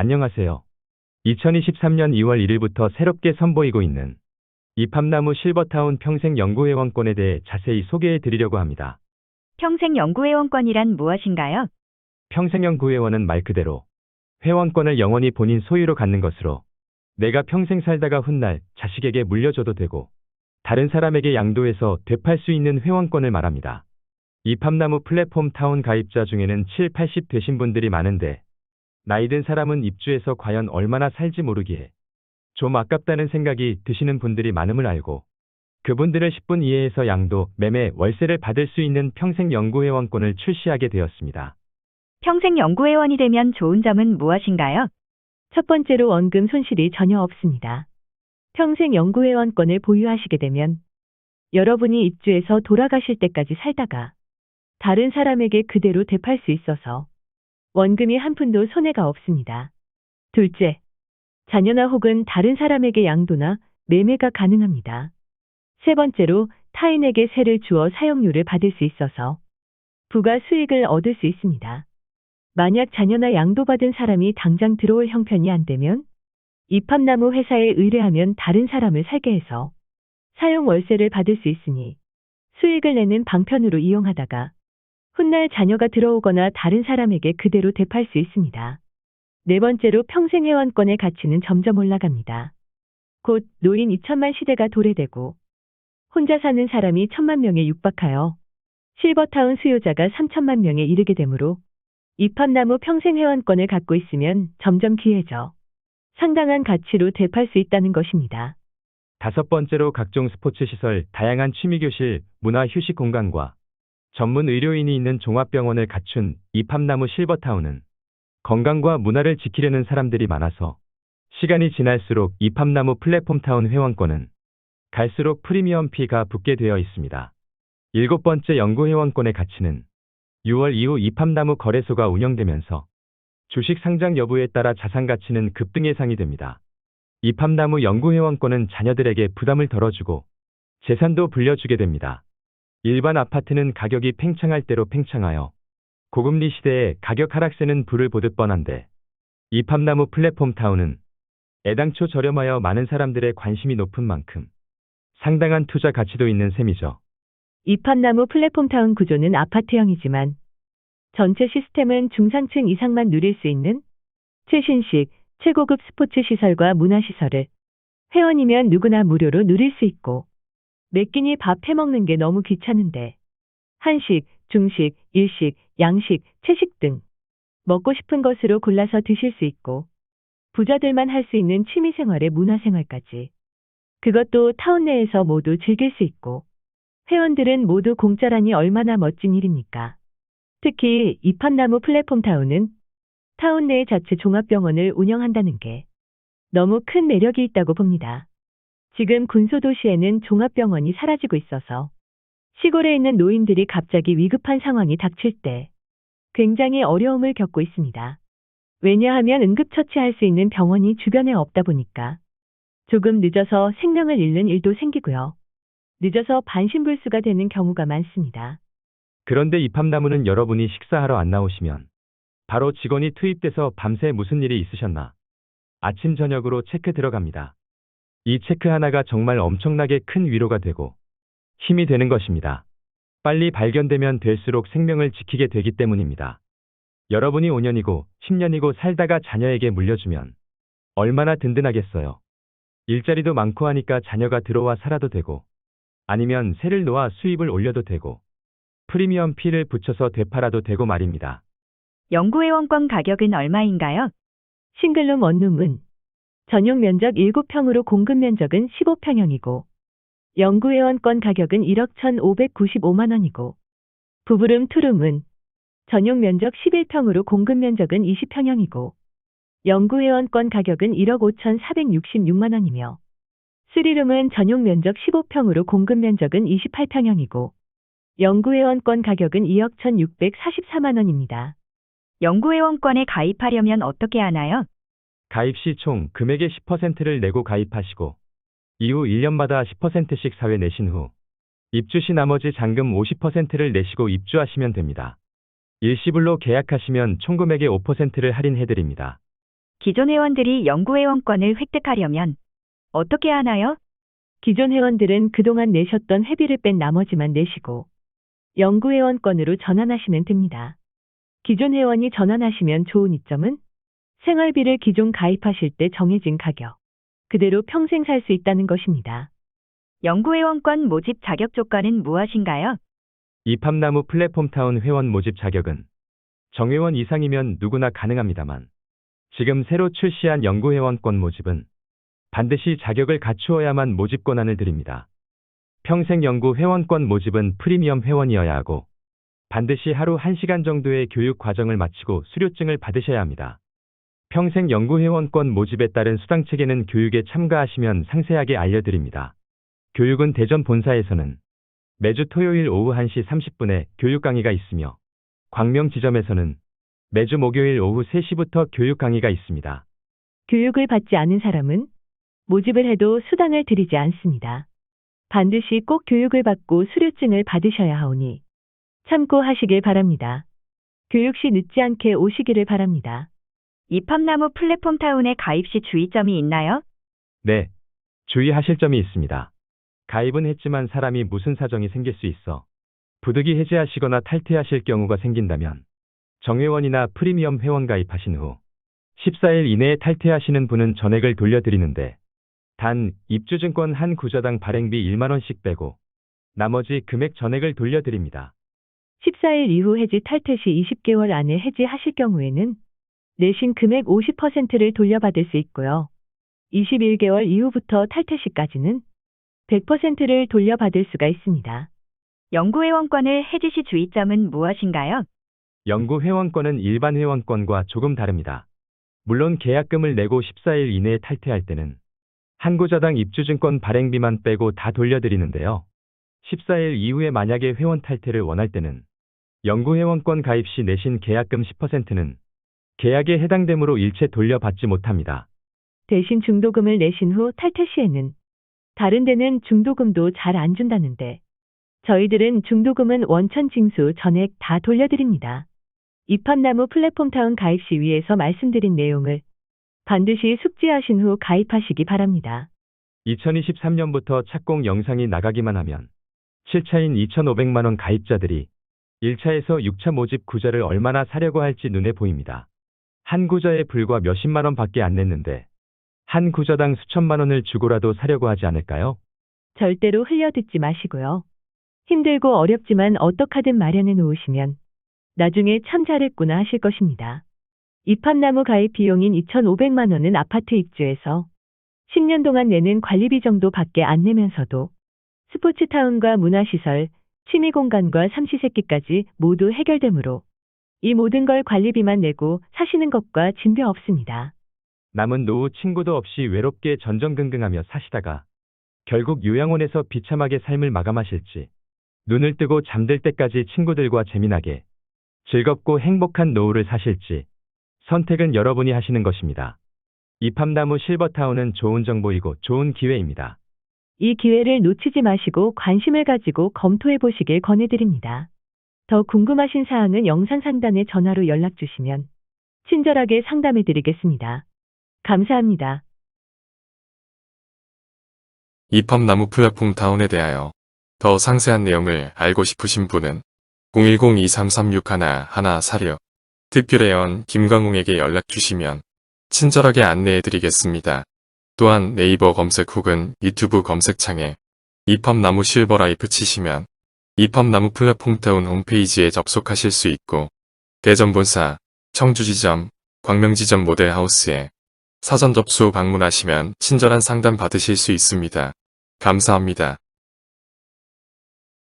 안녕하세요. 2023년 2월 1일부터 새롭게 선보이고 있는 이팝나무 실버타운 평생연구회원권에 대해 자세히 소개해 드리려고 합니다. 평생연구회원권이란 무엇인가요? 평생연구회원은 말 그대로 회원권을 영원히 본인 소유로 갖는 것으로 내가 평생 살다가 훗날 자식에게 물려줘도 되고 다른 사람에게 양도해서 되팔 수 있는 회원권을 말합니다. 이팝나무 플랫폼 타운 가입자 중에는 7, 80 되신 분들이 많은데 나이 든 사람은 입주해서 과연 얼마나 살지 모르기에 좀 아깝다는 생각이 드시는 분들이 많음을 알고 그분들을 10분 이내에서 양도, 매매, 월세를 받을 수 있는 평생연구회원권을 출시하게 되었습니다. 평생연구회원이 되면 좋은 점은 무엇인가요? 첫 번째로 원금 손실이 전혀 없습니다. 평생연구회원권을 보유하시게 되면 여러분이 입주해서 돌아가실 때까지 살다가 다른 사람에게 그대로 되팔 수 있어서 원금이 한 푼도 손해가 없습니다. 둘째, 자녀나 혹은 다른 사람에게 양도나 매매가 가능합니다. 세 번째로 타인에게 세를 주어 사용료를 받을 수 있어서 부가 수익을 얻을 수 있습니다. 만약 자녀나 양도받은 사람이 당장 들어올 형편이 안 되면 이팝나무 회사에 의뢰하면 다른 사람을 살게 해서 사용 월세를 받을 수 있으니 수익을 내는 방편으로 이용하다가 훗날 자녀가 들어오거나 다른 사람에게 그대로 되팔 수 있습니다. 네 번째로 평생회원권의 가치는 점점 올라갑니다. 곧 노인 2천만 시대가 도래되고 혼자 사는 사람이 1,000만 명에 육박하여 실버타운 수요자가 3천만 명에 이르게 되므로 이팝나무 평생회원권을 갖고 있으면 점점 귀해져 상당한 가치로 되팔 수 있다는 것입니다. 다섯 번째로 각종 스포츠 시설, 다양한 취미교실, 문화 휴식 공간과 전문 의료인이 있는 종합병원을 갖춘 이팝나무 실버타운은 건강과 문화를 지키려는 사람들이 많아서 시간이 지날수록 이팝나무 플랫폼타운 회원권은 갈수록 프리미엄 피가 붙게 되어 있습니다. 일곱 번째 연구회원권의 가치는 6월 이후 이팝나무 거래소가 운영되면서 주식 상장 여부에 따라 자산 가치는 급등 예상이 됩니다. 이팝나무 연구회원권은 자녀들에게 부담을 덜어주고 재산도 불려주게 됩니다. 일반 아파트는 가격이 팽창할 대로 팽창하여 고금리 시대에 가격 하락세는 불을 보듯 뻔한데 이팝나무 플랫폼 타운은 애당초 저렴하여 많은 사람들의 관심이 높은 만큼 상당한 투자 가치도 있는 셈이죠. 이팝나무 플랫폼타운 구조는 아파트형이지만 전체 시스템은 중상층 이상만 누릴 수 있는 최신식, 최고급 스포츠 시설과 문화시설을 회원이면 누구나 무료로 누릴 수 있고 매 끼니 밥 해먹는 게 너무 귀찮은데 한식, 중식, 일식, 양식, 채식 등 먹고 싶은 것으로 골라서 드실 수 있고 부자들만 할 수 있는 취미생활의 문화생활까지 그것도 타운 내에서 모두 즐길 수 있고 회원들은 모두 공짜라니 얼마나 멋진 일입니까? 특히 이팝나무 플랫폼 타운은 타운 내 자체 종합병원을 운영한다는 게 너무 큰 매력이 있다고 봅니다. 지금 군소도시에는 종합병원이 사라지고 있어서 시골에 있는 노인들이 갑자기 위급한 상황이 닥칠 때 굉장히 어려움을 겪고 있습니다. 왜냐하면 응급처치할 수 있는 병원이 주변에 없다 보니까 조금 늦어서 생명을 잃는 일도 생기고요. 늦어서 반신불수가 되는 경우가 많습니다. 그런데 이팝나무는 여러분이 식사하러 안 나오시면 바로 직원이 투입돼서 밤새 무슨 일이 있으셨나 아침 저녁으로 체크 들어갑니다. 이 체크 하나가 정말 엄청나게 큰 위로가 되고 힘이 되는 것입니다. 빨리 발견되면 될수록 생명을 지키게 되기 때문입니다. 여러분이 5년이고 10년이고 살다가 자녀에게 물려주면 얼마나 든든하겠어요. 일자리도 많고 하니까 자녀가 들어와 살아도 되고 아니면 세를 놓아 수입을 올려도 되고 프리미엄 피를 붙여서 되팔아도 되고 말입니다. 연구회원권 가격은 얼마인가요? 싱글룸 원룸은 전용 면적 7평으로 공급 면적은 15평형이고 연구회원권 가격은 1억 1,595만 원이고 부부룸 투룸은 전용 면적 11평으로 공급 면적은 20평형이고 연구회원권 가격은 1억 5,466만 원이며 쓰리룸은 전용 면적 15평으로 공급 면적은 28평형이고 연구회원권 가격은 2억 1,644만 원입니다. 연구회원권에 가입하려면 어떻게 하나요? 가입 시 총 금액의 10%를 내고 가입하시고 이후 1년마다 10%씩 사회 내신 후 입주 시 나머지 잔금 50%를 내시고 입주하시면 됩니다. 일시불로 계약하시면 총 금액의 5%를 할인해드립니다. 기존 회원들이 연구회원권을 획득하려면 어떻게 하나요? 기존 회원들은 그동안 내셨던 회비를 뺀 나머지만 내시고 연구회원권으로 전환하시면 됩니다. 기존 회원이 전환하시면 좋은 이점은 생활비를 기존 가입하실 때 정해진 가격 그대로 평생 살 수 있다는 것입니다. 연구회원권 모집 자격 조건은 무엇인가요? 이팝나무 플랫폼타운 회원 모집 자격은 정회원 이상이면 누구나 가능합니다만 지금 새로 출시한 연구회원권 모집은 반드시 자격을 갖추어야만 모집 권한을 드립니다. 평생 연구 회원권 모집은 프리미엄 회원이어야 하고 반드시 하루 1시간 정도의 교육 과정을 마치고 수료증을 받으셔야 합니다. 평생 연구 회원권 모집에 따른 수당 체계는 교육에 참가하시면 상세하게 알려드립니다. 교육은 대전 본사에서는 매주 토요일 오후 1시 30분에 교육 강의가 있으며 광명 지점에서는 매주 목요일 오후 3시부터 교육 강의가 있습니다. 교육을 받지 않은 사람은 모집을 해도 수당을 드리지 않습니다. 반드시 꼭 교육을 받고 수료증을 받으셔야 하오니 참고하시길 바랍니다. 교육 시 늦지 않게 오시기를 바랍니다. 이팝나무 플랫폼타운에 가입 시 주의점이 있나요? 네, 주의하실 점이 있습니다. 가입은 했지만 사람이 무슨 사정이 생길 수 있어 부득이 해지하시거나 탈퇴하실 경우가 생긴다면 정회원이나 프리미엄 회원 가입하신 후 14일 이내에 탈퇴하시는 분은 전액을 돌려드리는데 단 입주증권 한 구자당 발행비 1만 원씩 빼고 나머지 금액 전액을 돌려드립니다. 14일 이후 해지 탈퇴 시 20개월 안에 해지하실 경우에는 내신 금액 50%를 돌려받을 수 있고요. 21개월 이후부터 탈퇴 시까지는 100%를 돌려받을 수가 있습니다. 연구회원권을 해지 시 주의점은 무엇인가요? 연구 회원권은 일반 회원권과 조금 다릅니다. 물론 계약금을 내고 14일 이내에 탈퇴할 때는 한 구자당 입주증권 발행비만 빼고 다 돌려드리는데요. 14일 이후에 만약에 회원 탈퇴를 원할 때는 연구회원권 가입 시 내신 계약금 10%는 계약에 해당되므로 일체 돌려받지 못합니다. 대신 중도금을 내신 후 탈퇴 시에는 다른 데는 중도금도 잘 안 준다는데 저희들은 중도금은 원천 징수 전액 다 돌려드립니다. 이팝나무 플랫폼타운 가입 시 위에서 말씀드린 내용을 반드시 숙지하신 후 가입하시기 바랍니다. 2023년부터 착공 영상이 나가기만 하면 7차인 2,500만 원 가입자들이 1차에서 6차 모집 구자를 얼마나 사려고 할지 눈에 보입니다. 한 구자에 불과 몇십만 원 밖에 안 냈는데 한 구자당 수천만 원을 주고라도 사려고 하지 않을까요? 절대로 흘려듣지 마시고요. 힘들고 어렵지만 어떡하든 마련해 놓으시면 나중에 참 잘했구나 하실 것입니다. 이팝나무 가입 비용인 2,500만 원은 아파트 입주해서 10년 동안 내는 관리비 정도 밖에 안 내면서도 스포츠타운과 문화시설, 취미공간과 삼시세끼까지 모두 해결되므로 이 모든 걸 관리비만 내고 사시는 것과 진배 없습니다. 남은 노후 친구도 없이 외롭게 전전긍긍하며 사시다가 결국 요양원에서 비참하게 삶을 마감하실지 눈을 뜨고 잠들 때까지 친구들과 재미나게 즐겁고 행복한 노후를 사실지 선택은 여러분이 하시는 것입니다. 이팝나무 실버타운은 좋은 정보이고 좋은 기회입니다. 이 기회를 놓치지 마시고 관심을 가지고 검토해 보시길 권해드립니다. 더 궁금하신 사항은 영상 상단에 전화로 연락 주시면 친절하게 상담해 드리겠습니다. 감사합니다. 이팝나무 플랫폼타운에 대하여 더 상세한 내용을 알고 싶으신 분은 010-2336-1146 특별회원 김광웅에게 연락 주시면 친절하게 안내해 드리겠습니다. 또한 네이버 검색 혹은 유튜브 검색창에 이팝나무 실버라이프 치시면 이팝나무 플랫폼타운 홈페이지에 접속하실 수 있고 대전본사, 청주지점, 광명지점 모델하우스에 사전 접수 방문하시면 친절한 상담 받으실 수 있습니다. 감사합니다.